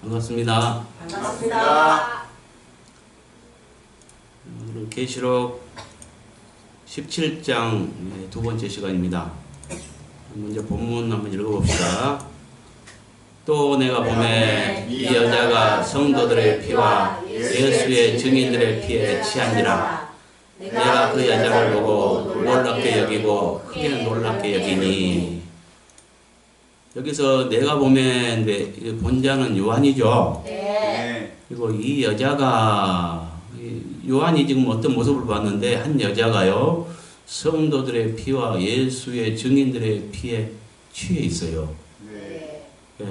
반갑습니다. 반갑습니다. 오늘은 계시록 17장 두 번째 시간입니다. 먼저 본문 한번 읽어봅시다. 또 내가 보매 이 여자가 성도들의 피와 예수의 증인들의 피에 취한지라. 내가 그 여자를 보고 놀랍게 여기고 크게 놀랍게 여기니. 여기서 내가 보면 본자는 요한이죠. 네. 그리고 이 여자가 요한이 지금 어떤 모습을 봤는데 한 여자가요 성도들의 피와 예수의 증인들의 피에 취해 있어요. 네. 예.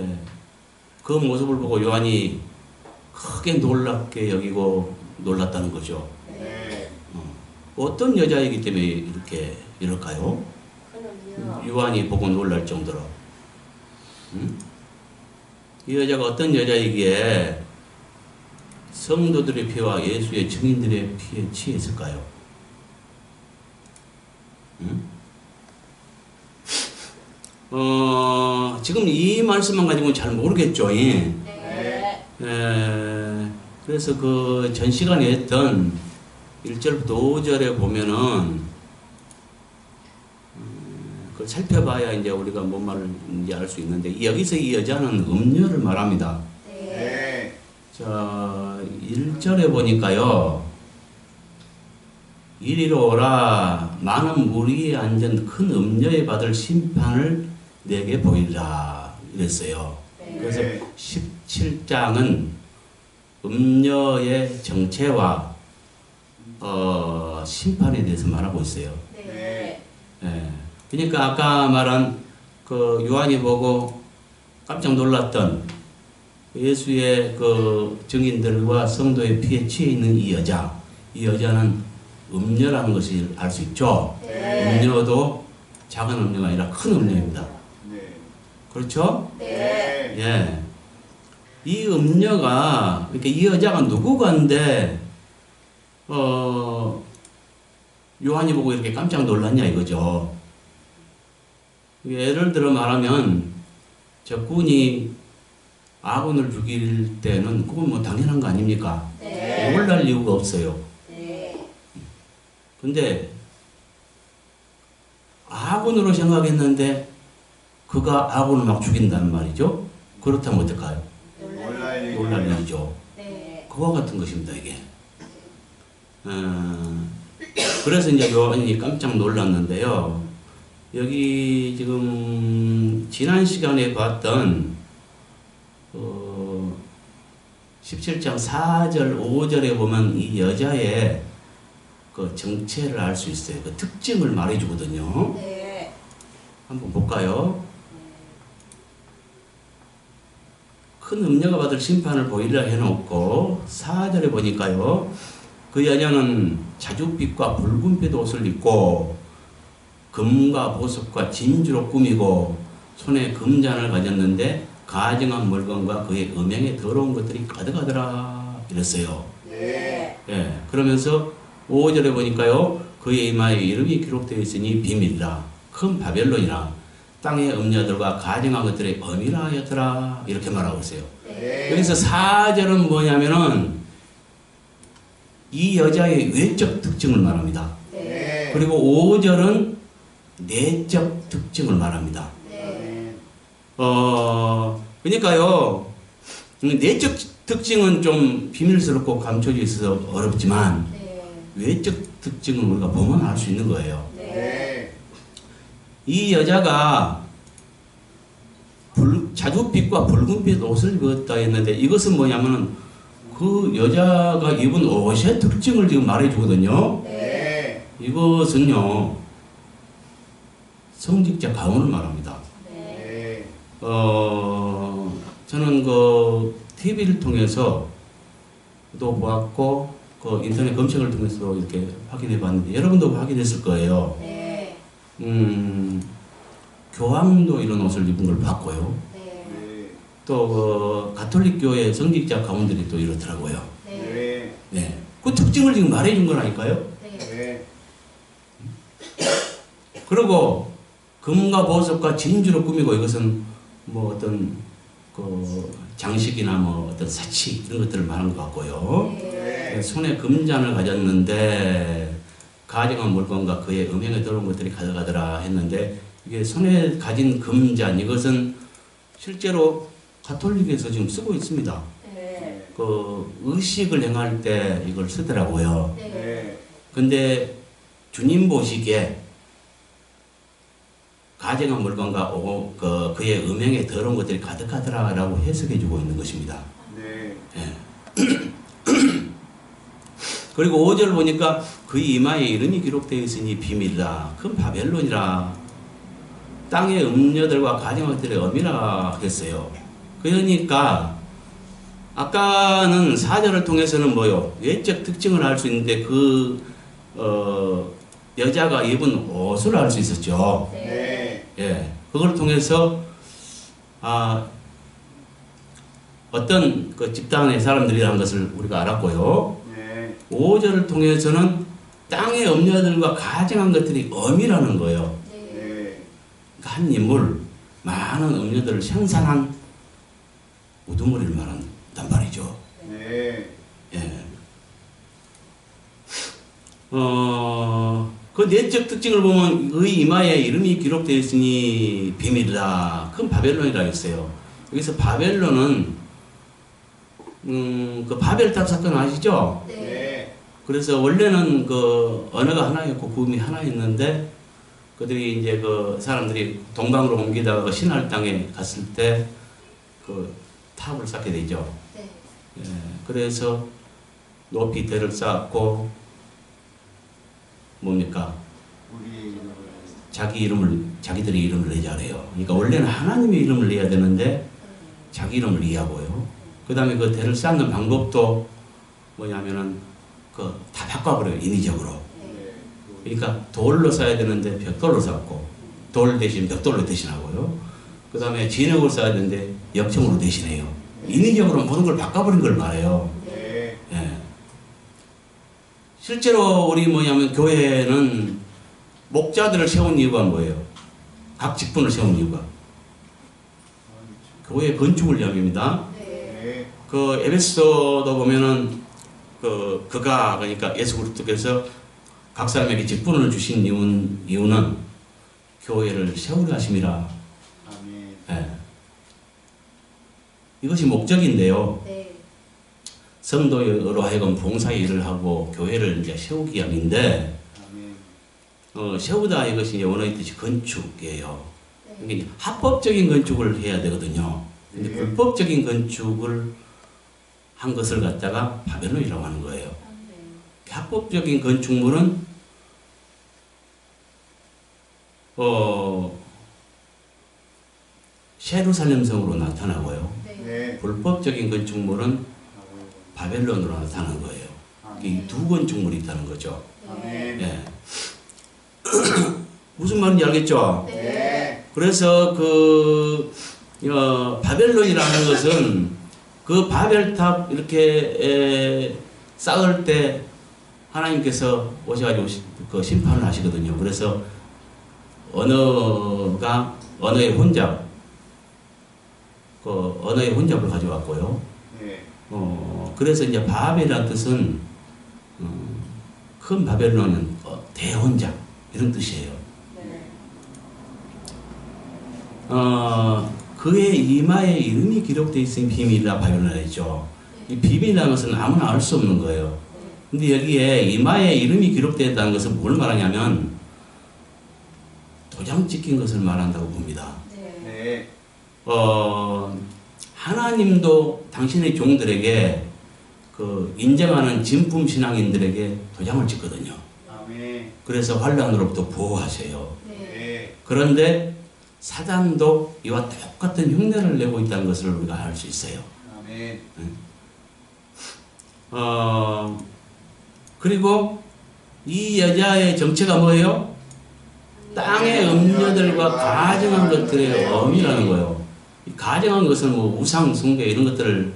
그 모습을 보고 요한이 크게 놀랍게 여기고 놀랐다는 거죠. 네. 어떤 여자이기 때문에 이럴까요? 요한이 보고 놀랄 정도로. 이 여자가 어떤 여자이기에 성도들의 피와 예수의 증인들의 피에 취했을까요? 지금 이 말씀만 가지고는 잘 모르겠죠. 네. 그래서 그 전 시간에 했던 1절부터 5절에 보면은 그걸 살펴봐야 이제 우리가 뭔 말인지 알 수 있는데, 여기서 이 여자는 음녀를 말합니다. 네. 자, 1절에 보니까요, 이리로 오라. 많은 무리에 앉은 큰 음녀에 받을 심판을 내게 보이라. 이랬어요. 그래서 17장은 음녀의 정체와 심판에 대해서 말하고 있어요. 네. 예. 그러니까 아까 말한 그 요한이 보고 깜짝 놀랐던 예수의 그 증인들과 성도의 피에 취해 있는 이 여자는 음녀라는 것을 알 수 있죠. 네. 음녀도 작은 음녀가 아니라 큰 음녀입니다. 네. 그렇죠? 네. 예. 이 음녀가, 그러니까 이 여자가 누구건데, 요한이 보고 이렇게 깜짝 놀랐냐 이거죠. 예를 들어 말하면, 적군이 아군을 죽일 때는 그건 뭐 당연한 거 아닙니까? 네. 놀랄 이유가 없어요. 네. 근데 아군으로 생각했는데 그가 아군을 막 죽인다는 말이죠. 그렇다면 어떨까요? 놀랄 일이죠. 네. 그와 같은 것입니다, 이게. 그래서 이제 요한이 깜짝 놀랐는데요. 여기 지금 지난 시간에 봤던 17장 4절, 5절에 보면 이 여자의 그 정체를 알 수 있어요. 그 특징을 말해주거든요. 네. 한번 볼까요? 큰 음녀가 받을 심판을 보이려 해놓고 4절에 보니까요. 그 여자는 자줏빛과 붉은빛 옷을 입고 금과 보석과 진주로 꾸미고 손에 금잔을 가졌는데 가증한 물건과 그의 음행에 더러운 것들이 가득하더라 이랬어요. 네. 예, 그러면서 5절에 보니까요. 그의 이마에 이름이 기록되어 있으니 비밀이라 큰 바벨론이라 땅의 음녀들과 가증한 것들의 엄이라 하였더라 이렇게 말하고 있어요. 네. 여기서 4절은 뭐냐면은 이 여자의 외적 특징을 말합니다. 네. 그리고 5절은 내적 특징을 말합니다. 네. 그러니까요, 내적 특징은 좀 비밀스럽고 감춰져 있어서 어렵지만, 외적 특징은 우리가 보면 알 수 있는 거예요. 네. 이 여자가 자줏빛과 붉은빛 옷을 입었다 했는데, 이것은 뭐냐면은 그 여자가 입은 옷의 특징을 지금 말해주거든요. 네. 이것은요, 성직자 가운을 말합니다. 네. 저는 그 TV를 통해서 또 보았고, 그 인터넷 검색을 통해서 이렇게 확인해 봤는데, 여러분도 확인했을 거예요. 네. 교황도 이런 옷을 입은 걸 봤고요. 네. 또, 가톨릭 교회 성직자 가운들이 또 이렇더라고요. 네. 네. 그 특징을 지금 말해 준 거라니까요. 네. 그리고 금과 보석과 진주로 꾸미고 이것은 뭐 어떤 그 장식이나 뭐 어떤 사치 이런 것들을 말하는 것 같고요. 네. 손에 금잔을 가졌는데 가정한 물건과 그의 음행에 들어온 것들이 가져가더라 했는데 이게 손에 가진 금잔 이것은 실제로 가톨릭에서 지금 쓰고 있습니다. 네. 그 의식을 행할 때 이걸 쓰더라고요. 네. 근데 주님 보시기에 가정한 물건과 그의 음행에 더러운 것들이 가득하더라라고 해석해주고 있는 것입니다. 네. 예. 그리고 5절 보니까 그의 이마에 이름이 기록되어 있으니 비밀이라 큰 바벨론이라 땅의 음녀들과 가정한 것들의 엄이라 했어요. 그러니까 아까는 4절을 통해서는 뭐요? 외적 특징을 알 수 있는데 여자가 입은 옷을 알 수 있었죠. 네. 예, 그걸 통해서 어떤 그 집단의 사람들이라는 것을 우리가 알았고요. 네. 5절을 통해서는 땅의 음녀들과 가정한 것들이 엄이라는 거예요. 네. 그러니까 한 인물, 많은 음녀들을 생산한 우두머리를 말한단 말이죠. 네. 예. 그 내적 특징을 보면 의 이마에 이름이 기록되어 있으니 비밀이다. 큰 바벨론이라 했어요. 여기서 바벨론은 그 바벨탑 사건 아시죠? 네. 그래서 원래는 그 언어가 하나였고 구음이 하나였는데 그들이 이제 그 사람들이 동방으로 옮기다가 그 신할 땅에 갔을 때 그 탑을 쌓게 되죠. 네. 예, 그래서 높이 대를 쌓고 뭡니까? 우리 이름을 자기들의 이름을 내자 그래요. 그러니까 원래는 하나님의 이름을 내야 되는데 자기 이름을 이해하고요. 그 다음에 그 대를 쌓는 방법도 뭐냐면은 다 바꿔버려요. 인위적으로. 네. 그러니까 돌로 쌓아야 되는데 벽돌로 쌓고 돌 대신 벽돌로 대신하고요. 그 다음에 진흙으로 쌓아야 되는데 역청으로 대신해요. 인위적으로 모든 걸 바꿔버린 걸 말해요. 네. 예. 실제로 우리 뭐냐면 교회는 목자들을 세운 이유가 뭐예요? 각 직분을 세운 이유가 교회 건축을 위함입니다. 네. 그 에베소도 보면은 그러니까 예수 그리스도께서 각 사람에게 직분을 주신 이유는 교회를 세우려 하심이라. 아멘. 예. 이것이 목적인데요. 네. 성도로 하여금 봉사의 일을 하고 교회를 이제 세우기 위함인데 아멘. 세우다 이것이 원어의 뜻이 건축이에요. 네. 이게 합법적인 건축을 해야 되거든요. 근데 네. 불법적인 건축을 한 것을 갖다가 바벨론이라고 하는 거예요. 네. 합법적인 건축물은 예루살렘 성으로 나타나고요. 네. 네. 불법적인 건축물은 바벨론으로 나타나는 거예요. 이 두 건축물이 있다는 거죠. 아멘. 예. 무슨 말인지 알겠죠? 네. 그래서 바벨론이라는 것은 그 바벨탑 이렇게 쌓을 때 하나님께서 오셔가지고 그 심판을 하시거든요. 그래서 언어의 혼잡, 언어의 혼잡을 가져왔고요. 네. 그래서 이제 바벨이라는 뜻은 큰 바벨론은 대혼잡 이런 뜻이에요. 네. 그의 이마에 이름이 기록되어 있으니 비밀이라 바벨론이라 했죠. 이 비밀이라는 것은 아무나 알 수 없는 거예요. 근데 여기에 이마에 이름이 기록되어 있다는 것은 뭘 말하냐면 도장 찍힌 것을 말한다고 봅니다. 네. 네. 하나님도 당신의 종들에게 인정하는 진품 신앙인들에게 도장을 찍거든요. 아멘. 그래서 환란으로부터 보호하세요. 네. 네. 그런데 사단도 이와 똑같은 흉내를 내고 있다는 것을 우리가 알 수 있어요. 아멘. 그리고 이 여자의 정체가 뭐예요? 땅의 음녀들과 가정한 것들의 엄이라는 거예요. 이 가정한 것은 뭐 우상, 숭배 이런 것들을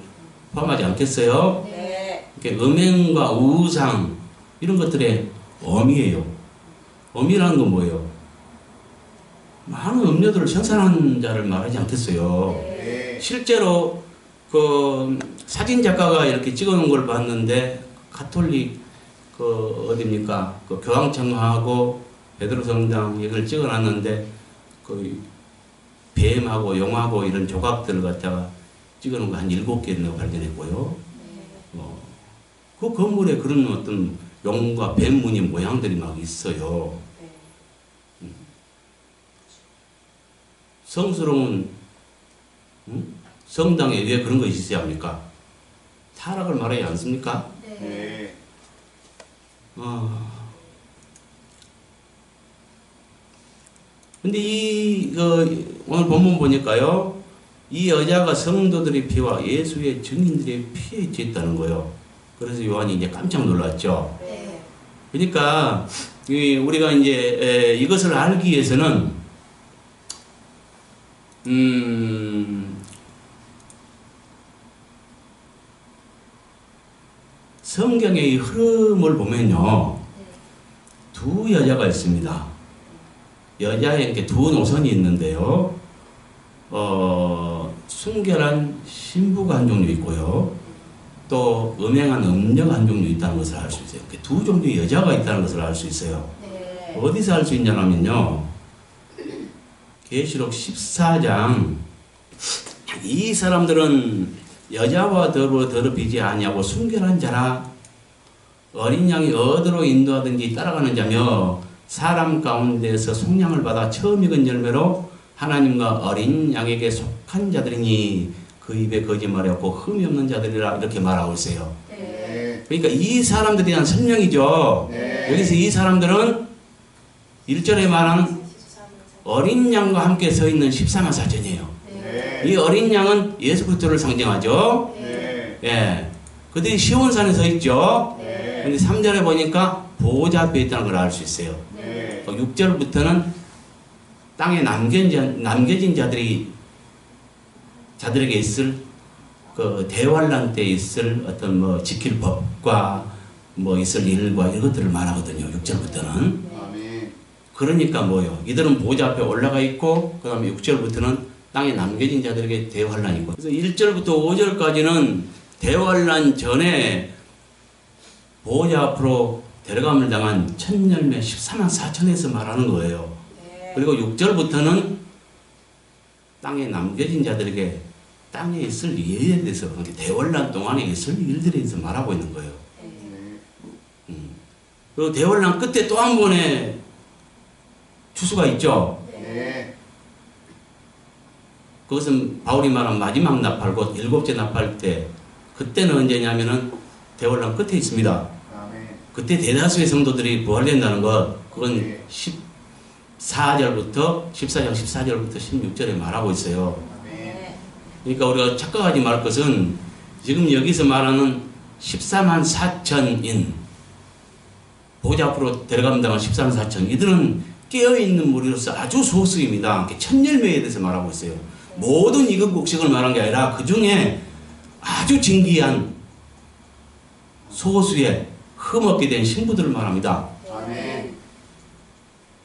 포함하지 않겠어요? 네. 이렇게 음행과 우상 이런 것들의 엄이에요. 엄이라는 건 뭐예요? 많은 음녀들을 생산한 자를 말하지 않겠어요. 네. 실제로 그 사진 작가가 이렇게 찍어놓은 걸 봤는데 가톨릭 그 어딥니까 그 교황청하고 베드로 성당 이걸 찍어놨는데 그 뱀하고 용하고 이런 조각들을 갖다가 찍어놓은 거 한 7개를 발견했고요. 그 건물에 그런 어떤 용과 뱀 무늬 모양들이 막 있어요. 성스러운 성당에 왜 그런 것이 있어야 합니까? 타락을 말하지 않습니까? 네. 근데 오늘 본문 보니까요, 이 여자가 성도들의 피와 예수의 증인들의 피에 찢었다는 거예요. 그래서 요한이 이제 깜짝 놀랐죠. 네. 그러니까 우리가 이제 이것을 알기 위해서는 성경의 흐름을 보면요, 두 여자가 있습니다. 여자에게 두 노선이 있는데요. 순결한 신부가 한 종류 있고요. 또 음행한 음녀가 한 종류 있다는 것을 알 수 있어요. 두 종류의 여자가 있다는 것을 알 수 있어요. 네. 어디서 알 수 있냐면요. 계시록 14장 이 사람들은 여자와 더럽히지 아니하고 순결한 자라 어린 양이 어디로 인도하든지 따라가는 자며 사람 가운데서 속량을 받아 처음 익은 열매로 하나님과 어린 양에게 속한 자들이니 그 입에 거짓말이 없고 흠이 없는 자들이라 이렇게 말하고 있어요. 네. 그러니까 이 사람들에 대한 설명이죠. 네. 여기서 이 사람들은 1절에 말하는 어린 양과 함께 서 있는 14만 4천이에요. 네. 이 어린 양은 예수 그리스도를 상징하죠. 네. 예. 그들이 시온산에 서 있죠. 네. 근데 3절에 보니까 보호자 앞에 있다는 걸 알 수 있어요. 네. 6절부터는 땅에 남겨진 자들에게 있을 그 대환란 때 있을 어떤 뭐 지킬 법과 뭐 있을 일과 이것들을 말하거든요. 6절부터는. 아멘. 그러니까 뭐요? 이들은 보호자 앞에 올라가 있고 그 다음에 6절부터는 땅에 남겨진 자들에게 대환란이 있고, 그래서 1절부터 5절까지는 대환란 전에 보호자 앞으로 데려감을 당한 첫 열매 14만 4천에서 말하는 거예요. 그리고 6절부터는 땅에 남겨진 자들에게 땅에 있을 일에 대해서, 대환란 동안에 있을 일들에 대해서 말하고 있는 거예요. 네. 그리고 대환란 끝에 또 한 번의 추수가 있죠. 네. 그것은 바울이 말한 마지막 나팔, 7째 나팔 때, 그때는 언제냐면은 대환란 끝에 있습니다. 아멘. 그때 대다수의 성도들이 부활된다는 것, 그건 네. 14장 14절부터 16절에 말하고 있어요. 아멘. 그러니까 우리가 착각하지 말 것은 지금 여기서 말하는 14만 4천인 보호자 앞으로 데려간다는 14만 4천, 이들은 깨어있는 무리로서 아주 소수입니다. 첫 열매에 대해서 말하고 있어요. 모든 이국곡식을 말한 게 아니라 그 중에 아주 진귀한 소수의 흠없게 된 신부들을 말합니다. 아멘.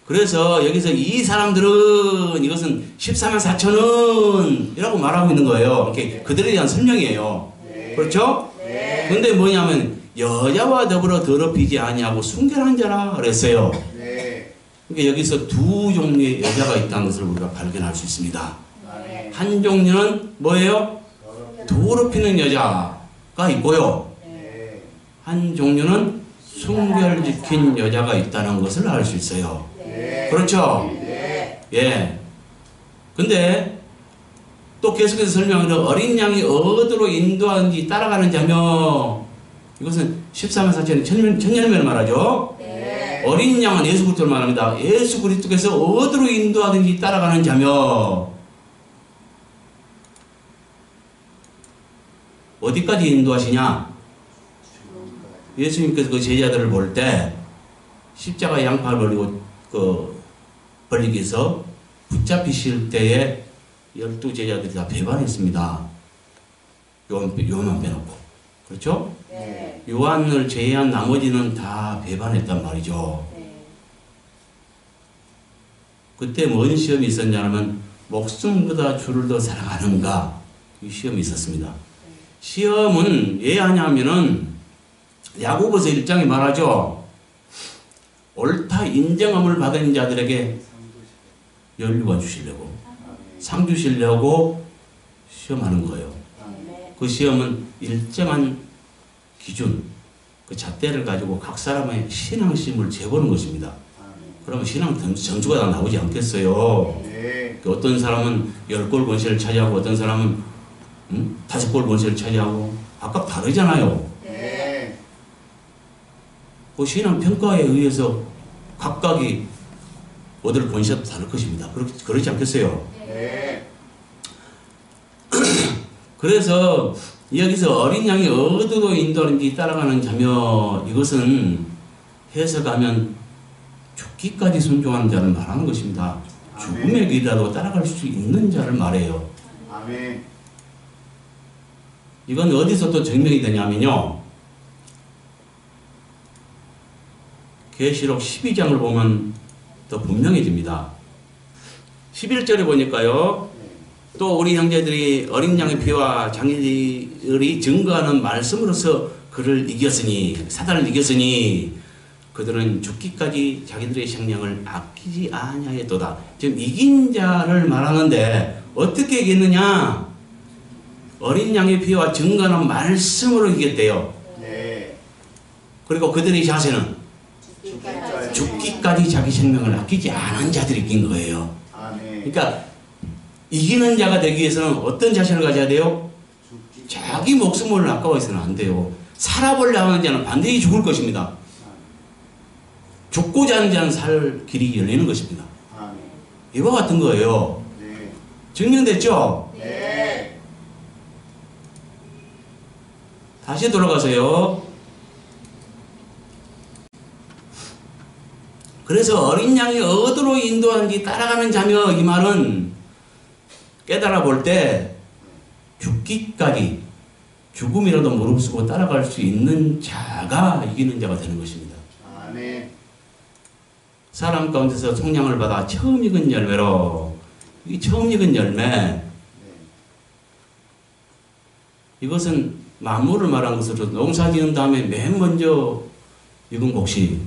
그래서 여기서 이 사람들은 이것은 14만 4천은 이라고 말하고 있는 거예요. 이렇게 그들에 대한 설명이에요. 네. 그렇죠? 네. 근데 뭐냐면 여자와 더불어 더럽히지 아니하고 순결한 자라 그랬어요. 네. 그러니까 여기서 두 종류의 여자가 있다는 것을 우리가 발견할 수 있습니다. 아멘. 한 종류는 뭐예요? 더럽히는 여자가 있고요. 네. 한 종류는 순결 지킨 여자가 있다는 것을 알 수 있어요. 네. 그렇죠? 네. 예. 근데 또 계속해서 설명하는 어린 양이 어디로 인도하는지 따라가는 자며, 이것은 14만 4천의 첫 열매를 말하죠. 네. 어린 양은 예수 그리스도를 말합니다. 예수 그리스도께서 어디로 인도하든지 따라가는 자며, 어디까지 인도하시냐? 예수님께서 그 제자들을 볼 때 십자가 양팔을 벌리기 위해서 붙잡히실 때에 12제자들이 다 배반했습니다. 요한만 빼놓고. 그렇죠? 네. 요한을 제외한 나머지는 다 배반했단 말이죠. 네. 그때 뭔 시험이 있었냐면 목숨보다 주를 더 사랑하는가, 이 시험이 있었습니다. 시험은 왜 하냐면은 야고보서 1장에 말하죠. 옳다 인정함을 받은 자들에게 연류가 주시려고, 상 주시려고 시험하는 거예요. 그 시험은 일정한 기준, 그 잣대를 가지고 각 사람의 신앙심을 재보는 것입니다. 그러면 신앙 점수가 다 나오지 않겠어요? 네. 어떤 사람은 10골 권세를 차지하고 어떤 사람은 5골 권세를 차지하고 각각 다르잖아요. 네. 그 신앙 평가에 의해서 각각이 얻을 권세도 다를 것입니다. 그렇지 않겠어요? 네. 그래서 여기서 어린 양이 어디로 인도하는지 따라가는 자며, 이것은 해석하면 죽기까지 순종하는 자를 말하는 것입니다. 죽음의 길이라도 따라갈 수 있는 자를 말해요. 아멘. 이건 어디서 또 증명이 되냐면요, 계시록 12장을 보면 더 분명해집니다. 11절에 보니까요, 또 우리 형제들이 어린 양의 피와 장애들이 증거하는 말씀으로서 그를 이겼으니, 사단을 이겼으니 그들은 죽기까지 자기들의 생명을 아끼지 아니하였도다. 지금 이긴 자를 말하는데 어떻게 이겼느냐? 어린 양의 피와 증거하는 말씀으로 이겼대요. 네. 그리고 그들의 자세는 죽기까지. 죽기까지 자기 생명을 아끼지 않은 자들이 이긴 거예요. 아멘. 그러니까 이기는 자가 되기 위해서는 어떤 자세를 가져야 돼요? 자기 목숨을 아까워해서는 안 돼요. 살아보려 하는 자는 반드시 죽을 것입니다. 죽고자 하는 자는 살 길이 열리는 것입니다. 아멘. 이와 같은 거예요. 네. 증명됐죠? 네. 다시 돌아가세요. 그래서 어린 양이 어디로 인도하는지 따라가는 자며, 이 말은 깨달아 볼 때 죽기까지 죽음이라도 무릅쓰고 따라갈 수 있는 자가 이기는 자가 되는 것입니다. 아멘. 사람 가운데서 속량을 받아 처음 익은 열매로, 이 처음 익은 열매, 이것은 만물을 말한 것으로 농사 지은 다음에 맨 먼저 익은 곡식,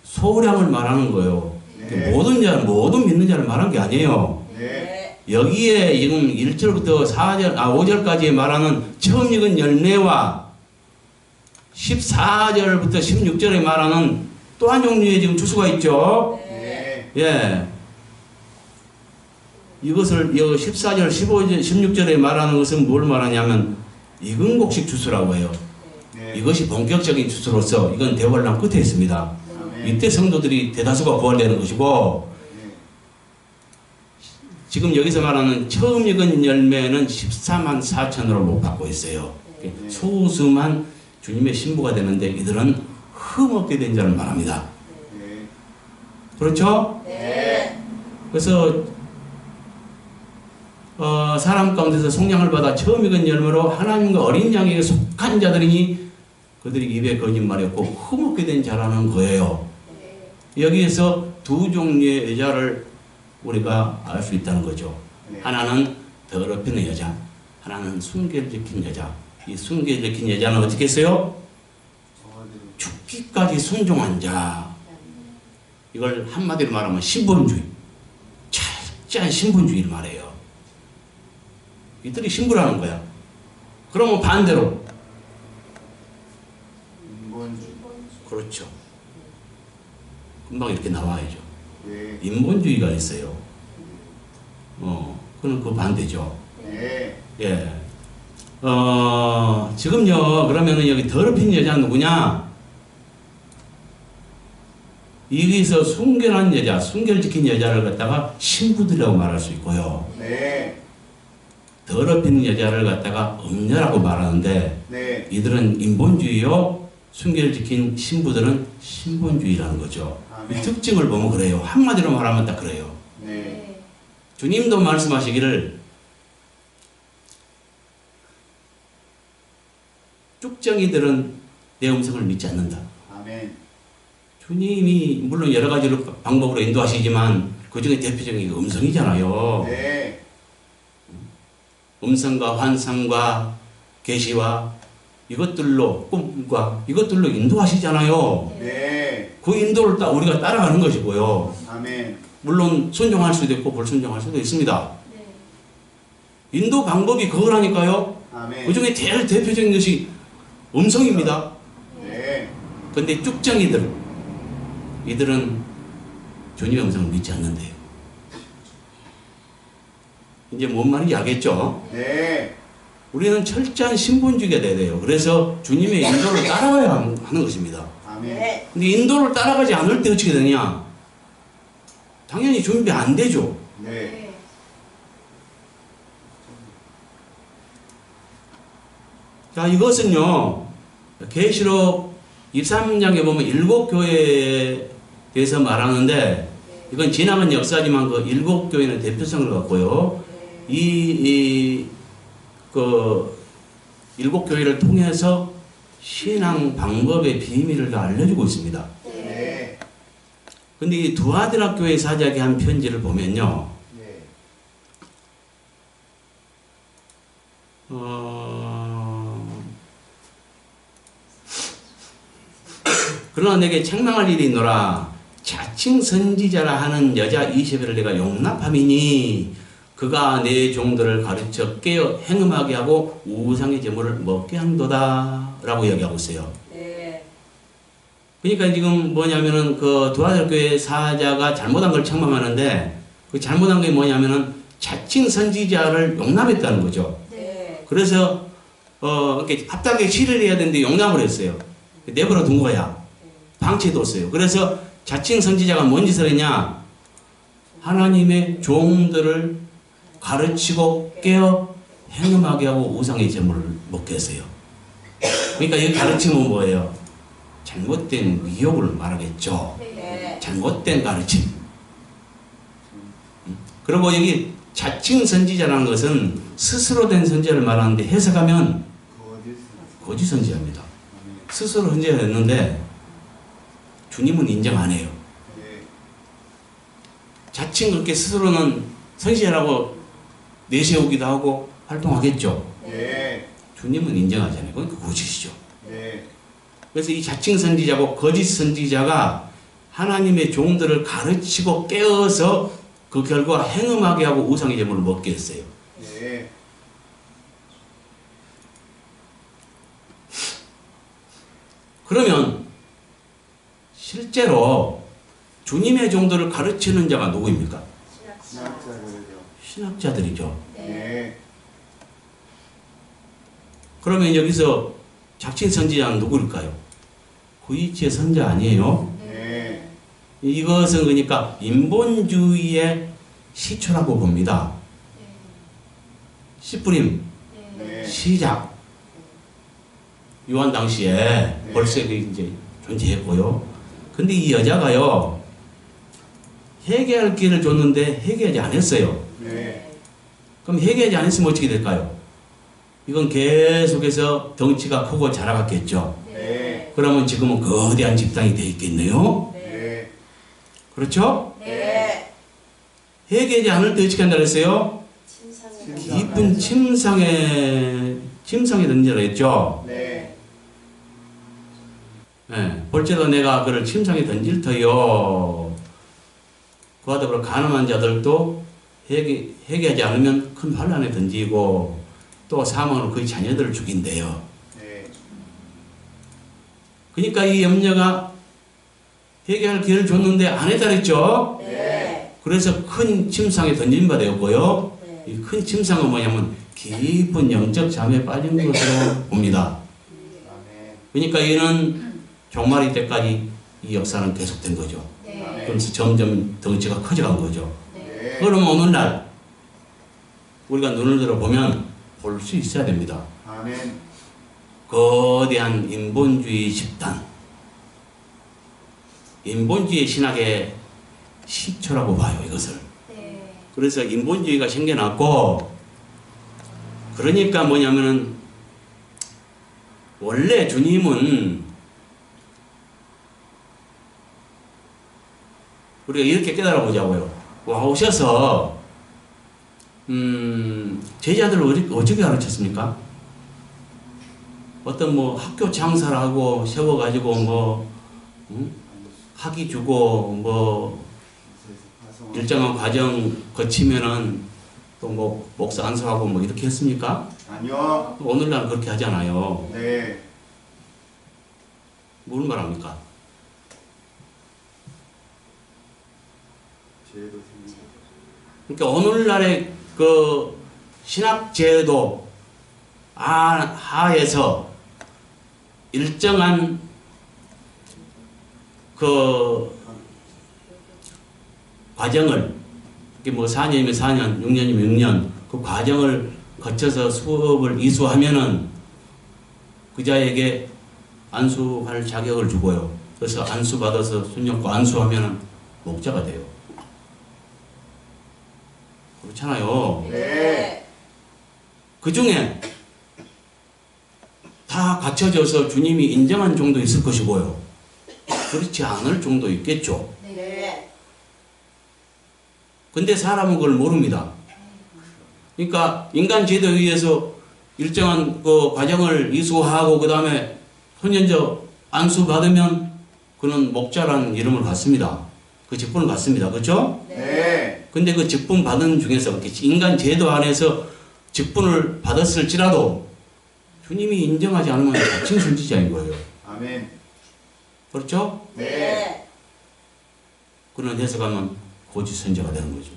소량을 말하는 거예요. 네. 모든 믿는 자를 말한 게 아니에요. 네. 여기에 지금 1절부터 5절까지 말하는 처음 익은 열매와 14절부터 16절에 말하는 또 한 종류의 지금 주수가 있죠. 네. 예. 이것을 14절, 15절, 16절에 말하는 것은 뭘 말하냐면 익은 곡식 주수라고 해요. 네. 이것이 본격적인 주수로서 이건 대환란 끝에 있습니다. 아멘. 이때 성도들이 대다수가 부활되는 것이고, 네. 지금 여기서 말하는 처음 익은 열매는 14만 4천으로 못 받고 있어요. 네. 소수만 주님의 신부가 되는데 이들은 흠없게 된 자를 말합니다. 네. 그렇죠? 네. 그래서 사람 가운데서 속량을 받아 처음 익은 열매로 하나님과 어린 양에게 속한 자들이니 그들이 입에 거짓말이 없고 흠없게 된 자라는 거예요. 여기에서 두 종류의 여자를 우리가 알 수 있다는 거죠. 네. 하나는 더럽히는 여자, 하나는 순결을 지킨 여자. 이 순결을 지킨 여자는 어떻게 했어요? 죽기까지 순종한 자. 이걸 한마디로 말하면 신분주의, 철저한 신분주의를 말해요. 이들이 신부라는 거야. 그러면 반대로, 인본주의. 그렇죠, 금방 이렇게 나와야죠. 네. 인본주의가 있어요. 그건 그 반대죠. 네. 예. 지금요, 그러면은 여기 더럽힌 여자는 누구냐? 여기서 순결한 여자, 순결 지킨 여자를 갖다가 신부들이라고 말할 수 있고요. 네. 더럽힌 여자를 갖다가 음녀라고 말하는데, 네. 이들은 인본주의요, 순결 지킨 신부들은 신본주의라는 거죠. 이 아멘. 특징을 보면 그래요. 한마디로 말하면 딱 그래요. 네. 주님도 말씀하시기를 쭉정이들은 내 음성을 믿지 않는다. 아멘. 주님이 물론 여러 가지로 방법으로 인도하시지만 그 중에 대표적인 게 음성이잖아요. 네. 음성과 환상과 계시와 이것들로 꿈과 이것들로 인도하시잖아요. 네. 그 인도를 우리가 따라가는 것이고요. 아멘. 물론 순종할 수도 있고 불순종할 수도 있습니다. 네. 인도 방법이 그거라니까요. 아멘. 그 중에 제일 대표적인 것이 음성입니다. 네. 근데 이들은 주님의 음성을 믿지 않는데요. 이제 뭔 말인지 알겠죠? 네. 우리는 철저한 신분주의가 돼야 돼요. 그래서 주님의 인도를 따라가야 하는 것입니다. 아멘. 네. 근데 인도를 따라가지 않을 때 어떻게 되느냐? 당연히 준비 안 되죠. 네. 네. 자, 이것은요, 계시록 23장에 보면 7교회에 대해서 말하는데, 이건 지나간 역사지만 그 7교회는 대표성을 갖고요, 그 7교회를 통해서 신앙 방법의 비밀을 알려주고 있습니다. 네. 근데 이 두아드라 교회 사자에게 한 편지를 보면요, 네. 그러나 내게 책망할 일이 있노라. 자칭 선지자라 하는 여자 이세벨을 내가 용납함이니 그가 내 종들을 가르쳐 깨어 행음하게 하고 우상의 제물을 먹게 한도다 라고 이야기하고 있어요. 네. 그러니까 지금 뭐냐면은 그 두아드라 교회 사자가 잘못한 걸 책망하는데 그 잘못한 게 뭐냐면은 자칭 선지자를 용납했다는 거죠. 네. 그래서 이렇게 합당하게 시를 해야 되는데 용납을 했어요. 내버려 둔 거야. 방치해뒀어요. 그래서 자칭 선지자가 뭔 짓을 했냐? 하나님의 종들을 가르치고 깨어 행음하게 하고 우상의 제물을 먹게 했어요. 그러니까 이 가르침은 뭐예요? 잘못된 미혹을 말하겠죠. 네. 잘못된 가르침. 그리고 여기 자칭 선지자라는 것은 스스로 된 선지자를 말하는데 해석하면 거짓 선지자입니다. 스스로 선지자가 됐는데 주님은 인정 안 해요. 네. 자칭 그렇게 스스로는 선지자라고 내세우기도 하고 활동하겠죠. 네. 주님은 인정하잖아요. 그건 거짓이죠. 네. 그래서 이 자칭 선지자고 거짓 선지자가 하나님의 종들을 가르치고 깨어서 그 결과 행음하게 하고 우상의 제물을 먹게 했어요. 네. 그러면 실제로 주님의 종들을 가르치는 자가 누구입니까? 신학자들이요. 신학자들이죠. 네. 그러면 여기서 자칭 선지자는 누구일까요? 구이치의 선자 아니에요? 네. 이것은 그러니까 인본주의의 시초라고 봅니다. 씨뿌림, 네. 시작. 요한 당시에 벌써 이제 존재했고요. 근데 이 여자가요, 회개할 기회를 줬는데 회개하지 않았어요. 네. 그럼 회개하지 않았으면 어떻게 될까요? 이건 계속해서 덩치가 크고 자라갔겠죠. 네. 그러면 지금은 거대한 집단이 되어 있겠네요. 네. 그렇죠? 네. 회개하지 않을 때 어떻게 한다 그랬어요? 침상에 깊은 침상에 던지라 했죠. 네. 네, 볼지도 내가 그를 침상에 던질 터요. 그와 더불어 가늠한 자들도 회개하지 않으면 큰 환란에 던지고 또 사망으로 그의 자녀들을 죽인대요. 네. 그러니까 이 염려가 회개할 기회를 줬는데 안 했다 그랬죠. 네. 그래서 큰 침상에 던진 바 되었고요. 네. 이 큰 침상은 뭐냐면 깊은 영적 잠에 빠진 것으로 봅니다. 아멘. 그러니까 이는 종말이 때까지 이 역사는 계속된 거죠. 네. 그러면서 점점 덩치가 커져간 거죠. 네. 그럼 오늘날 우리가 눈을 들어보면 볼 수 있어야 됩니다. 아멘. 거대한 인본주의 집단, 인본주의 신학의 시초라고 봐요, 이것을. 네. 그래서 인본주의가 생겨났고, 그러니까 뭐냐면은 원래 주님은 우리가 이렇게 깨달아 보자고요. 와 오셔서 제자들을 어떻게 가르쳤습니까? 어떤 뭐 학교 장사를 하고 세워가지고 뭐 학위 주고 뭐 일정한 과정 거치면은 또 뭐 목사 안수하고 뭐 이렇게 했습니까? 아니요. 오늘날 그렇게 하잖아요. 네. 뭘 말합니까? 죄도 생기고. 그러니까 오늘날의 그 신학제도 하에서 일정한 그 과정을, 이게 뭐 4년이면 4년, 6년이면 6년, 그 과정을 거쳐서 수업을 이수하면은 그자에게 안수할 자격을 주고요. 그래서 안수받아서 순종고 안수하면은 목자가 돼요. 그렇잖아요. 네. 그 중에 다 갖춰져서 주님이 인정한 종도 있을 것이고요. 그렇지 않을 종도 있겠죠. 네. 근데 사람은 그걸 모릅니다. 그러니까 인간 제도에 의해서 일정한 그 과정을 이수하고 그 다음에 혼연적 안수 받으면 그는 목자라는 이름을 갖습니다. 그 직분을 갖습니다. 그렇죠? 네. 근데 그 직분 받은 중에서 인간 제도 안에서 직분을 받았을지라도 주님이 인정하지 않으면 자칭 선지자인 거예요. 아멘. 그렇죠? 네. 그런 해석하면 거짓 선지자가 되는 거죠.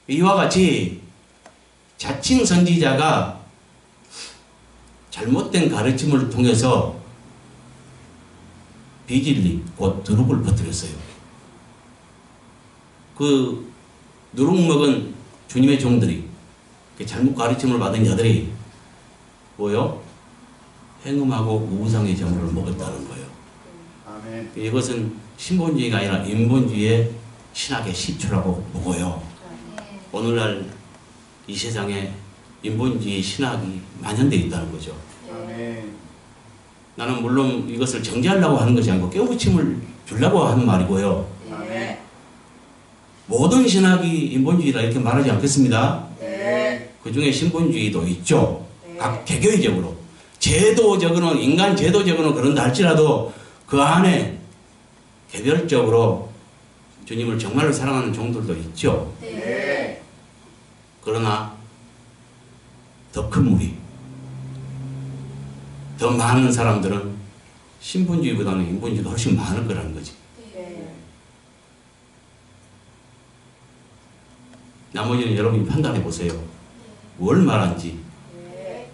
이와 같이 자칭 선지자가 잘못된 가르침을 통해서 비진리, 곧 누룩을 퍼뜨렸어요. 그 누룩 먹은 주님의 종들이, 잘못 가르침을 받은 자들이 뭐요? 행음하고 우상의 제물을 먹었다는 거예요. 아멘. 이것은 신본주의가 아니라 인본주의의 신학의 시초라고 보고요. 오늘날 이 세상에 인본주의 신학이 만연되어 있다는 거죠. 아멘. 나는 물론 이것을 정죄하려고 하는 것이 아니고 깨우침을 주려고 하는 말이고요. 아멘. 모든 신학이 인본주의라 이렇게 말하지 않겠습니다. 네. 그 중에 신본주의도 있죠. 네. 각 개교적으로. 제도적으로는, 인간 제도적으로는 그런다 할지라도 그 안에 개별적으로 주님을 정말로 사랑하는 종들도 있죠. 네. 그러나 더 큰 무리, 더 많은 사람들은 신본주의보다는 인본주의가 훨씬 많을 거라는 거지. 네. 나머지는 여러분이 판단해 보세요. 뭘 말한지. 네.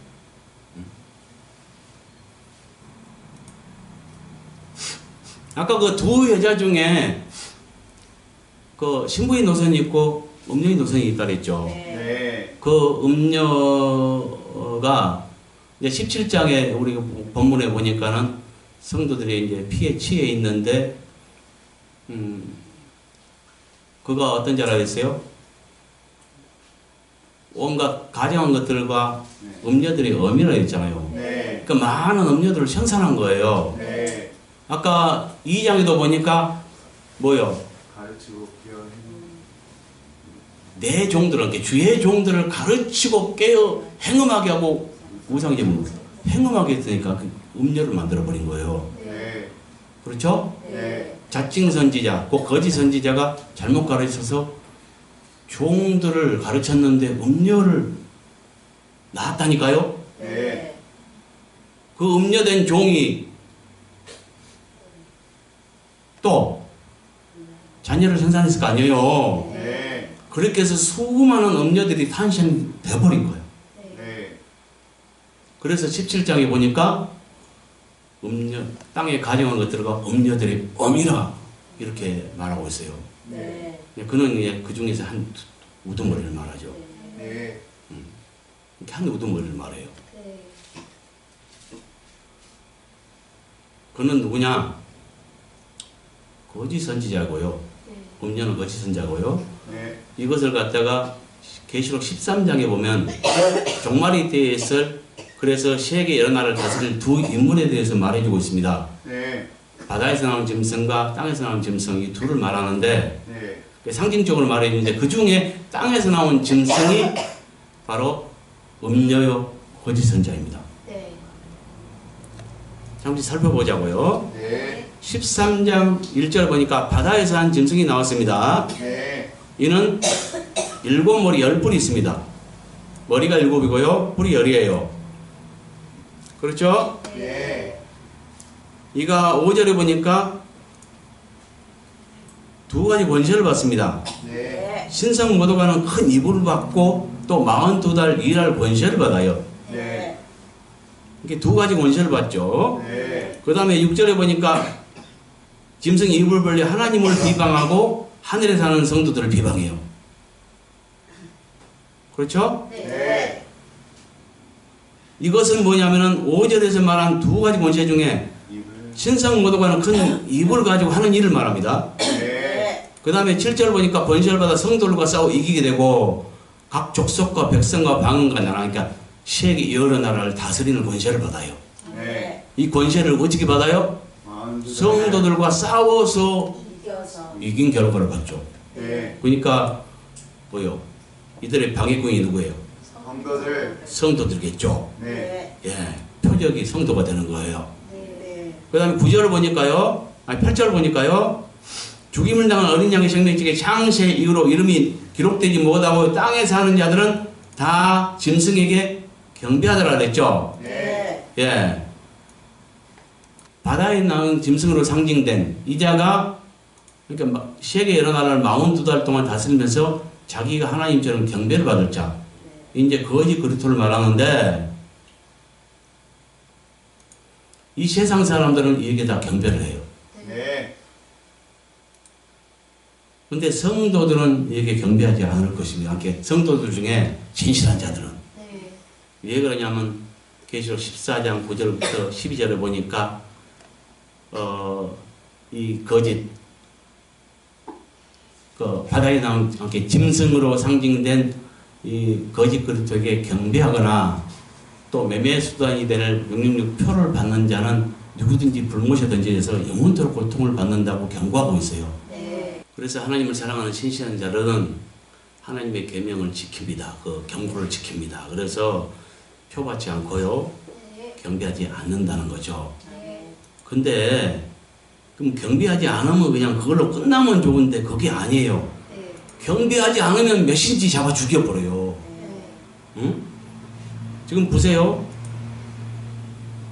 아까 그 두 여자 중에 그 신부의 노선이 있고 음녀의 노선이 있다 그랬죠. 네. 그 음녀가 이제 17장에 우리 본문에 보니까는 성도들이 이제 피에 취해 있는데, 그가 어떤 자라 했어요? 온갖 가정한 것들과 음녀들이 엄이라 했잖아요. 네. 그 많은 음녀들을 생산한 거예요. 네. 아까 2장에도 보니까 뭐요? 가르치고 깨어 내 종들은, 주의 종들을 가르치고 깨어 행음하게 하고 우상제물 행음하게 했으니까 그 음녀를 만들어버린 거예요. 네. 그렇죠? 네. 자칭 선지자, 꼭 거짓 선지자가 잘못 가르쳐서 종들을 가르쳤는데 음녀를 낳았다니까요? 네. 그 음녀된 종이 또 자녀를 생산했을 거 아니에요? 네. 그렇게 해서 수많은 음녀들이 탄생돼버린 거예요. 네. 그래서 17장에 보니까 음녀, 땅에 가정한 것들과 음녀들이 엄이라 이렇게 말하고 있어요. 네. 그는 그 중에서 한 우두머리를 말하죠. 네. 이렇게 한 우두머리를 말해요. 네. 그는 누구냐? 거짓 선지자고요. 네. 음녀는 거짓 선지자고요. 네. 이것을 갖다가 계시록 13장에 보면 종말이 때에 있을, 그래서 세계 여러 나라를 다스릴 두 인물에 대해서 말해주고 있습니다. 네. 바다에서 나온 짐승과 땅에서 나온 짐승, 이 둘을 말하는데 네. 상징적으로 말해주는데 그 중에 땅에서 나온 짐승이 바로 음녀요 거짓 선자입니다. 네. 잠시 살펴보자고요. 네. 13장 1절 보니까 바다에서 한 짐승이 나왔습니다. 네. 이는 7머리 10뿔이 있습니다. 머리가 7이고요. 뿔이 10이에요. 그렇죠? 네. 이가 5절에 보니까 두 가지 권세를 받습니다. 네. 네. 신성 모독하는 큰 이불을 받고 또 42달 일할 권세를 받아요. 네. 이렇게 두 가지 권세를 받죠. 네. 그 다음에 6절에 보니까 짐승이 입을 벌려 하나님을 비방하고 하늘에 사는 성도들을 비방해요. 그렇죠? 네. 이것은 뭐냐면은 5절에서 말한 두 가지 권세 중에 입을. 신성 모독하는 큰 입을 가지고 하는 일을 말합니다. 네. 네. 그 다음에 7절 보니까 번제를 받아 성도들과 싸워 이기게 되고 각 족속과 백성과 방언과 나라, 그러니까 세계 여러 나라를 다스리는 권세를 받아요. 네. 이 권세를 어떻게 받아요? 성도들과 싸워서 이겨서. 이긴 결과를 받죠. 네. 그러니까 뭐요? 이들의 방해꾼이 누구예요? 성도들. 성도들겠죠. 네. 네. 예, 표적이 성도가 되는 거예요. 네. 그 다음에 9절을 보니까요, 8절을 보니까요, 죽임을 당한 어린 양의 생명책의 창세 이후로 이름이 기록되지 못하고 땅에 사는 자들은 다 짐승에게 경배하더라 그랬죠. 네. 예. 바다에 나온 짐승으로 상징된 이 자가 그러니까 세계 여러 나라를 42달 동안 다스리면서 자기가 하나님처럼 경배를 받을 자. 이제 거짓 그리스도를 말하는데 이 세상 사람들은 이에게 다 경배를 해요. 네. 근데 성도들은 이에게 경배하지 않을 것입니다. 이렇게 성도들 중에 진실한 자들은 네. 왜 그러냐면 계시록 14장 9절부터 12절에 보니까 이 거짓 그 바다에 나온 이렇게 짐승으로 상징된 이 거짓 그리스도에게 경배하거나 또 매매 수단이 될 666표를 받는 자는 누구든지 불못이든지 해서 영원토록 고통을 받는다고 경고하고 있어요. 네. 그래서 하나님을 사랑하는 신실한 자들은 하나님의 계명을 지킵니다. 그 경고를 지킵니다. 그래서 표받지 않고요. 네. 경배하지 않는다는 거죠. 네. 근데 그럼 경배하지 않으면 그냥 그걸로 끝나면 좋은데 그게 아니에요. 네. 경배하지 않으면 몇인지 잡아 죽여버려요. 네. 응? 지금 보세요.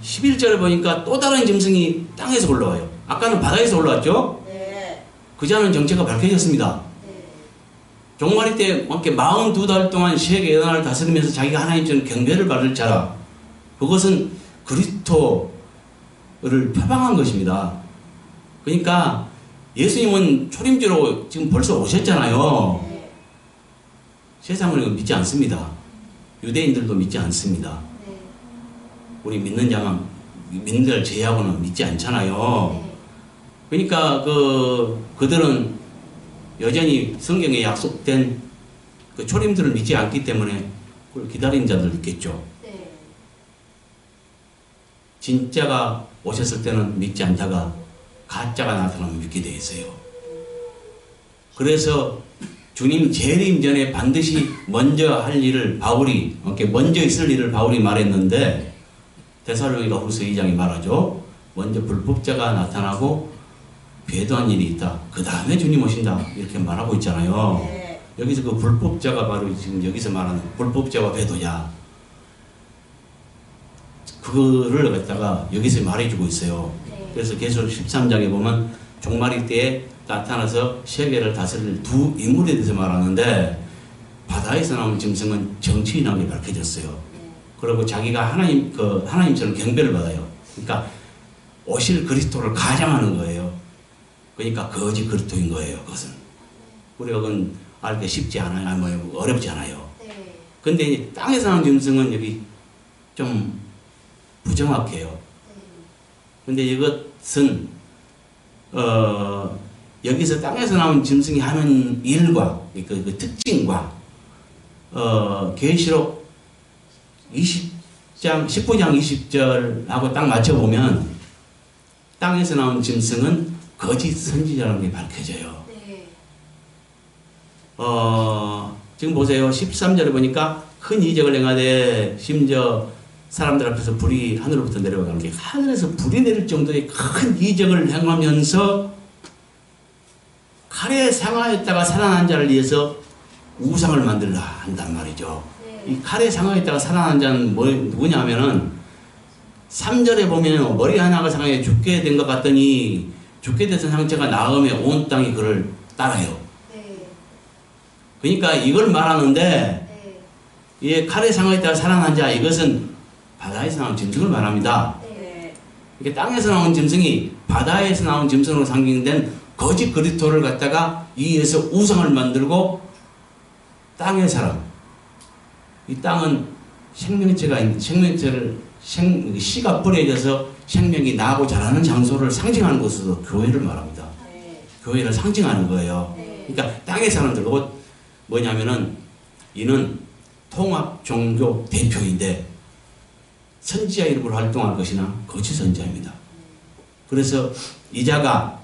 11절에 보니까 또 다른 짐승이 땅에서 올라와요. 아까는 바다에서 올라왔죠? 네. 그 자는 정체가 밝혀졌습니다. 네. 종말이 때 이렇게 42달 동안 세계 여나라를 다스리면서 자기가 하나님처럼 경배를 받을 자라. 그것은 그리스도를 표방한 것입니다. 그러니까 예수님은 초림주로 지금 벌써 오셨잖아요. 네. 세상을 이거 믿지 않습니다. 유대인들도 믿지 않습니다. 네. 우리 믿는 자만 믿는 자를 제외하고는 믿지 않잖아요. 그러니까 그들은 여전히 성경에 약속된 그 초림들을 믿지 않기 때문에 그걸 기다린 자들 있겠죠. 네. 진짜가 오셨을 때는 믿지 않다가 가짜가 나타나면 믿게 돼 있어요. 그래서 주님 재림 전에 반드시 먼저 할 일을 바울이 이렇게 먼저 있을 일을 바울이 말했는데 데살로니가 후서 2장에 말하죠. 먼저 불법자가 나타나고 배도한 일이 있다. 그 다음에 주님 오신다. 이렇게 말하고 있잖아요. 네. 여기서 그 불법자가 바로 지금 여기서 말하는 불법자와 배도자. 그거를 갖다가 여기서 말해주고 있어요. 네. 그래서 계속 13장에 보면 종말이 때에 나타나서 세계를 다스릴 두 인물에 대해서 말하는데 바다에서 나온 짐승은 정치인하게 밝혀졌어요. 네. 그리고 자기가 하나님처럼 경배를 받아요. 그러니까 오실 그리스도를 가장하는 거예요. 그러니까 거짓 그리스도인 거예요. 그것은 우리가 그건 알기 쉽지 않아요. 뭐 어렵지 않아요. 네. 근데 땅에서 나온 짐승은 여기 좀 부정확해요. 근데 이것은 여기서 땅에서 나온 짐승이 하는 일과 그 특징과 계시록 19장 20절하고 딱 맞춰보면 땅에서 나온 짐승은 거짓 선지자라는 게 밝혀져요. 네. 지금 보세요. 13절에 보니까 큰 이적을 행하되 심지어 사람들 앞에서 불이 하늘로부터 내려가는 게 하늘에서 불이 내릴 정도의 큰 이적을 행하면서 칼에 상하였다가 살아난 자를 위해서 우상을 만들라 한단 말이죠. 이 칼에 상하였다가 살아난 자는 누구냐 하면은 3절에 보면 머리 하나가 상하여 죽게 된 것 같더니 죽게 됐던 상처가 나음에 온 땅이 그를 따라요. 그러니까 이걸 말하는데 이 칼에 상하였다가 살아난 자 이것은 바다에서 나온 짐승을 말합니다. 이게 땅에서 나온 짐승이 바다에서 나온 짐승으로 상징된 거짓 그리스도를 갖다가 이에서 우상을 만들고 땅의 사람, 이 땅은 생명체가 씨가 뿌려져서 생명이 나고 자라는 장소를 상징하는 것으로 교회를 말합니다. 교회를 상징하는 거예요. 그러니까 땅의 사람들, 뭐냐면은 이는 통합 종교 대표인데 선지자 이름으로 활동할 것이나 거짓 선지자입니다. 그래서 이 자가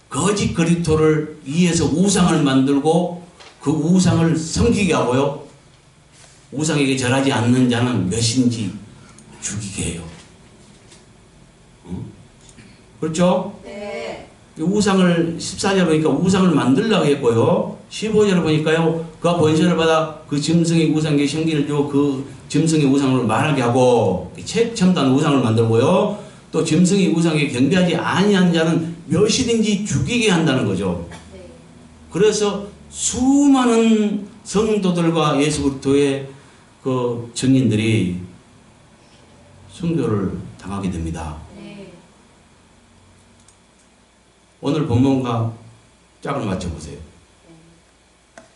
거짓 그리스도를 위해서 우상을 만들고 그 우상을 섬기게 하고요. 우상에게 절하지 않는 자는 몇인지 죽이게 해요. 그렇죠? 네. 우상을 14절 보니까 우상을 만들려고 했고요. 15절을 보니까요. 그가 번제를 받아 그 짐승의 우상에게 생기를 주고 그 짐승의 우상을 말하게 하고 첨단 우상을 만들고요. 또 짐승의 우상에 경배하지 아니한 자는 몇이든지 죽이게 한다는 거죠. 그래서 수많은 성도들과 예수 그리스도의 그 증인들이 순교를 당하게 됩니다. 오늘 본문과 짝을 맞춰보세요.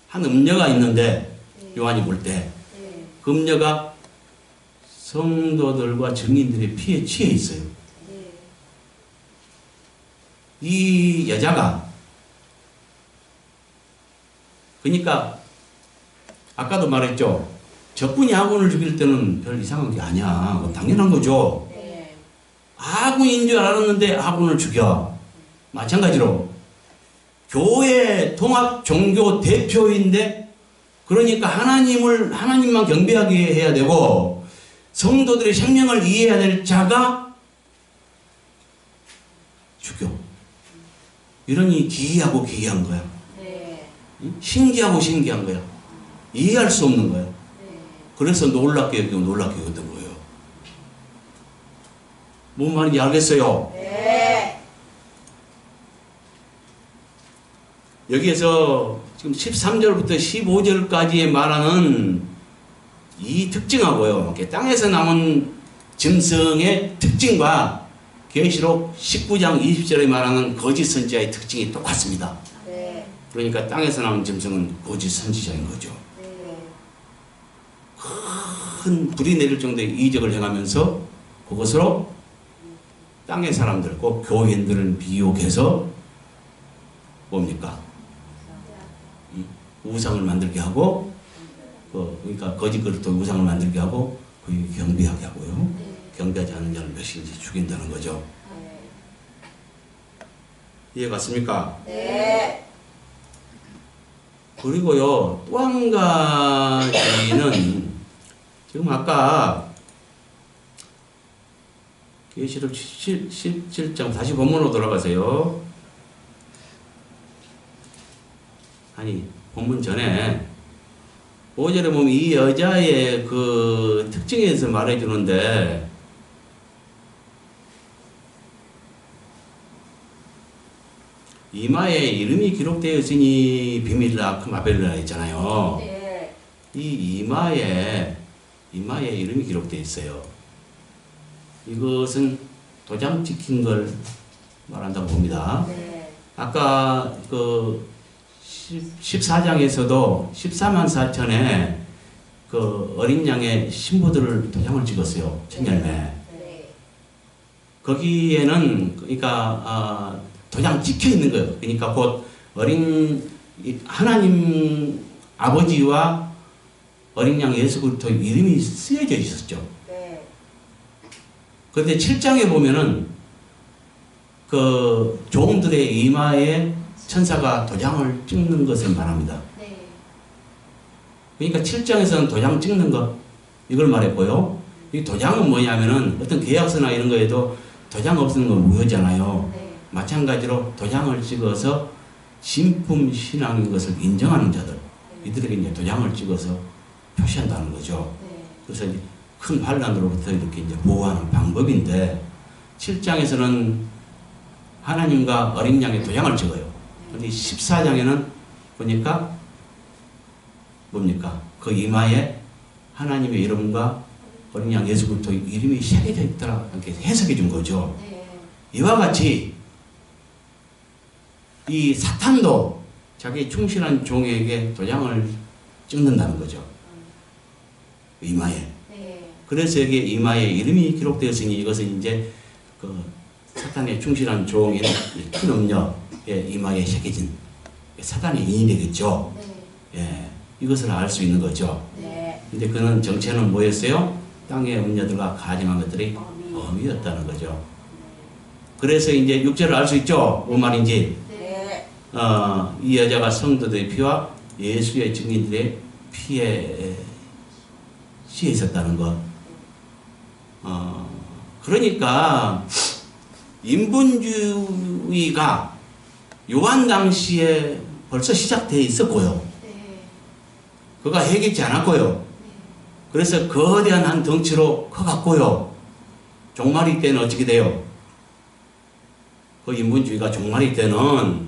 한 음녀가 있는데 요한이 볼 때 그 음녀가 성도들과 증인들의 피에 취해 있어요. 이 여자가 그러니까 아까도 말했죠. 적군이 아군을 죽일 때는 별 이상한 게 아니야. 그건 당연한 거죠. 아군인 줄 알았는데 아군을 죽여. 마찬가지로 교회 통합 종교 대표인데 그러니까 하나님만 경배하게 해야 되고 성도들의 생명을 이해해야 될 자가 죽여. 이러니 기이하고 기이한 거야. 신기하고 신기한 거야. 이해할 수 없는 거야. 그래서 놀랍게 여기고 놀랍게 여겼던 거예요. 뭔 말인지 알겠어요? 네. 여기에서 지금 13절부터 15절까지의 말하는 이 특징하고요. 땅에서 나온 짐승의 특징과 계시록 19장 20절에 말하는 거짓 선지자의 특징이 똑같습니다. 네. 그러니까 땅에서 나온 짐승은 거짓 선지자인 거죠. 네. 큰 불이 내릴 정도의 이적을 행하면서 그것으로 땅의 사람들, 꼭 교인들을 미혹해서 뭡니까? 우상을 만들게 하고, 그러니까 거짓 그릇도 우상을 만들게 하고, 그에게 경배하게 하고요. 경배하지 않는 자를 몇인지 죽인다는 거죠. 이해 갔습니까? 네. 그리고요, 또 한 가지는 지금 아까 계시록 17장 다시 본문으로 돌아가세요. 아니, 본문 전에 5절에 보면 이 여자의 그 특징에 대해서 말해주는데 이마에 이름이 기록되어 있으니 비밀라 크마벨라 있잖아요. 네. 이 이마에 이름이 기록되어 있어요. 이것은 도장 찍힌 걸 말한다고 봅니다. 네. 아까 그 14장에서도 14만 4천에 그 어린 양의 신부들을 도장을 찍었어요. 천열매. 네. 거기에는 그러니까 도장 찍혀 있는 거예요. 그러니까 곧 하나님 아버지와 어린 양 예수 그리스도 이름이 쓰여져 있었죠. 네. 그런데 7장에 보면은 그 종들의 이마에 천사가 도장을 찍는 것을 말합니다. 네. 그러니까 7장에서는 도장 찍는 것 이걸 말했고요. 이 도장은 뭐냐면은 어떤 계약서나 이런 거에도 도장 없는 건 무효잖아요. 네. 마찬가지로 도장을 찍어서 진품 신앙인 것을 인정하는 자들 이들에게 이제 도장을 찍어서 표시한다는 거죠. 네. 그래서 이제 큰 환란으로부터 이렇게 이제 보호하는 방법인데 7장에서는 하나님과 어린 양의 도장을 찍어요. 근데 14장에는 보니까 뭡니까? 그 이마에 하나님의 이름과 어린 양 예수 그리스도의 이름이 새겨져 있더라 이렇게 해석해 준 거죠. 네. 이와 같이 이 사탄도 자기 충실한 종에게 도장을 찍는다는 거죠. 이마에. 네. 그래서 여기에 이마에 이름이 기록되었으니 이것은 이제 그 사탄의 충실한 종인 큰 음녀의 이마에 새겨진 사탄의 인이 되겠죠. 네. 예, 이것을 알 수 있는 거죠. 네. 근데 그는 정체는 뭐였어요? 땅의 음녀들과 가증한 것들이 어미. 어미였다는 거죠. 그래서 이제 6절을 알 수 있죠. 뭔 말인지. 네. 이 여자가 성도들의 피와 예수의 증인들의 피에 씌어 있었다는 것. 그러니까 인본주의가 요한 당시에 벌써 시작되어 있었고요. 네. 그가 해결되지 않았고요. 그래서 거대한 한 덩치로 커갔고요. 종말이 때는 어떻게 돼요? 그 인본주의가 종말이 때는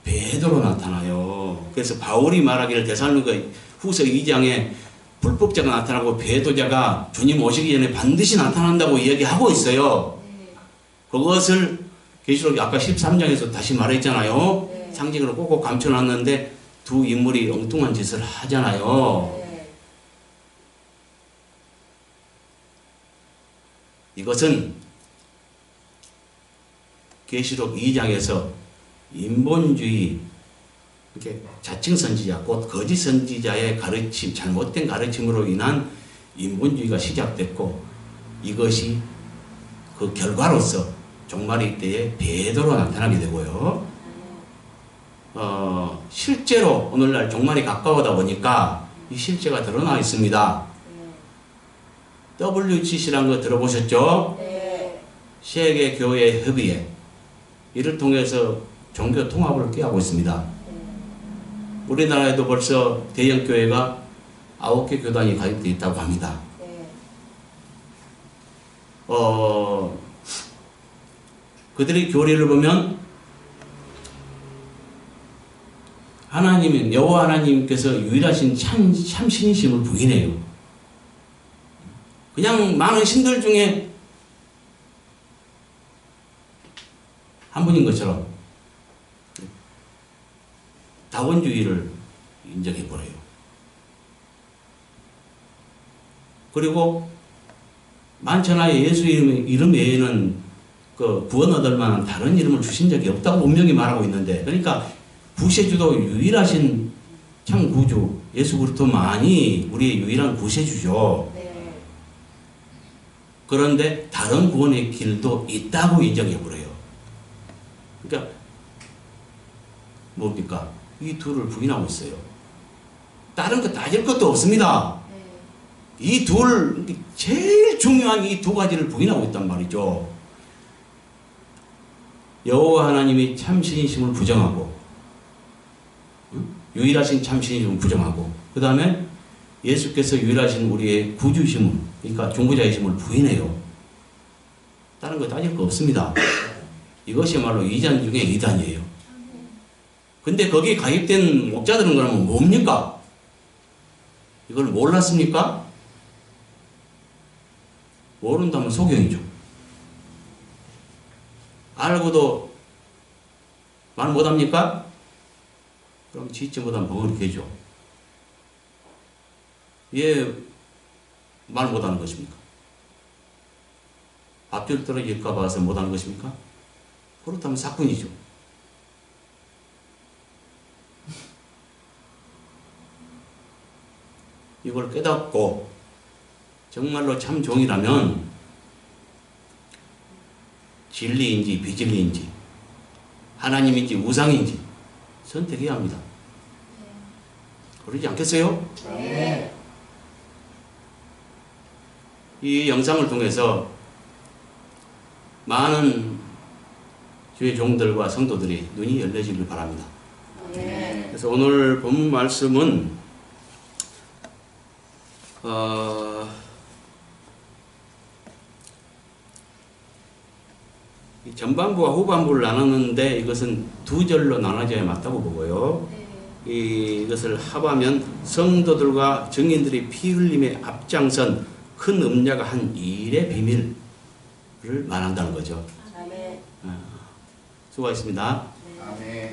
베드로 나타나요. 그래서 바울이 말하기를 데살로니가 후서 2장에 불법자가 나타나고 배도자가 주님 오시기 전에 반드시 나타난다고 이야기하고 있어요. 네. 그것을 계시록 아까 13장에서 다시 말했잖아요. 네. 상징으로 꼭꼭 감춰놨는데 두 인물이 엉뚱한 짓을 하잖아요. 네. 이것은 계시록 2장에서 인본주의 이렇게 자칭 선지자, 곧 거짓 선지자의 가르침, 잘못된 가르침으로 인한 인본주의가 시작됐고 이것이 그 결과로서 종말의 때에 베드로 나타나게 되고요. 실제로 오늘날 종말이 가까우다 보니까 이 실제가 드러나 있습니다. WCC라는 거 들어보셨죠? 네. 세계 교회 협의회 이를 통해서 종교 통합을 꾀하고 있습니다. 우리나라에도 벌써 대형 교회가 9개 교단이 가입되어 있다고 합니다. 네. 그들의 교리를 보면 하나님은 여호와 하나님께서 유일하신 참 신이심을 부인해요. 그냥 많은 신들 중에 한 분인 것처럼 다원주의를 인정해버려요. 그리고 만천하에 예수 이름 외에는 그 구원 얻을 만한 다른 이름을 주신 적이 없다고 분명히 말하고 있는데, 그러니까 구세주도 유일하신 참 구주 예수 그리스도만이 우리의 유일한 구세주죠. 네. 그런데 다른 구원의 길도 있다고 인정해버려요. 그러니까 뭡니까? 이 둘을 부인하고 있어요. 다른 거 따질 것도 없습니다. 네. 이 둘, 제일 중요한 이 두 가지를 부인하고 있단 말이죠. 여호와 하나님이 참신이심을 부정하고, 유일하신 참신이심을 부정하고, 그 다음에 예수께서 유일하신 우리의 구주심을, 그러니까 중보자이심을 부인해요. 다른 거 따질 거 없습니다. 이것이야말로 이단 중에 이단이에요. 근데 거기에 가입된 목자들은 그러면 뭡니까? 이걸 몰랐습니까? 모른다면 소경이죠. 알고도 말 못합니까? 그럼 짓지 못한 벙어리 개죠. 왜 말 못하는 것입니까? 앞뒤로 떨어질까 봐서 못하는 것입니까? 그렇다면 사건이죠. 이걸 깨닫고 정말로 참 종이라면 진리인지 비진리인지 하나님인지 우상인지 선택해야 합니다. 그러지 않겠어요? 네. 이 영상을 통해서 많은 주의 종들과 성도들이 눈이 열려지길 바랍니다. 네. 그래서 오늘 본문 말씀은 이 전반부와 후반부를 나눴는데 이것은 두 절로 나눠져야 맞다고 보고요. 이것을 합하면 성도들과 증인들이 피 흘림에 앞장선 큰 음녀가 한 일의 비밀을 말한다는 거죠. 아멘. 수고하셨습니다. 아멘.